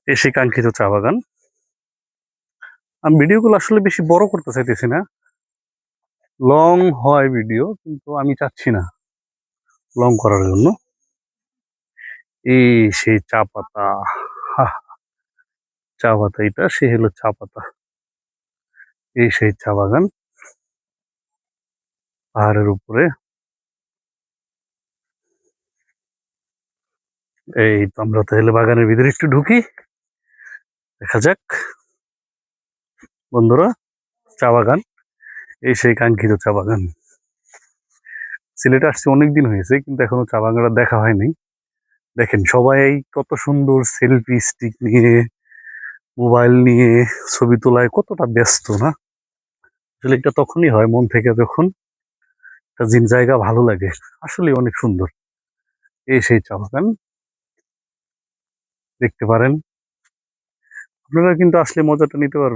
এই সেই কাঙ্ক্ষিত চা বাগান। আমি ভিডিওগুলো আসলে বেশি বড় করতে চাইতেছি না, লং হয় ভিডিও, কিন্তু আমি চাচ্ছি না লং করার জন্য। এই সেই চা পাতা, হা, চা পাতা, এটা সে হলো চা পাতা। এই সেই চা বাগান পাহাড়ের উপরে। এই তো আমরা তাহলে বাগানের ভিতরে একটু ঢুকি, দেখা যাক বন্ধুরা। চা বাগান, এই সেই কাঙ্ক্ষিত চা বাগান। সিলেটে আসছে অনেকদিন হয়েছে, কিন্তু এখনো চা বাগানটা দেখা হয়নি। দেখেন সবাই কত সুন্দর সেলফি স্টিক নিয়ে, মোবাইল নিয়ে ছবি তোলায় কতটা ব্যস্ত না। আসলে এটা তখনই হয় মন থেকে, যখন একটা জায়গা ভালো লাগে। আসলে অনেক সুন্দর। এই সেই চা বাগান, দেখতে পারেন। আপনারা কিন্তু আসলে মজাটা নিতে পারবেন।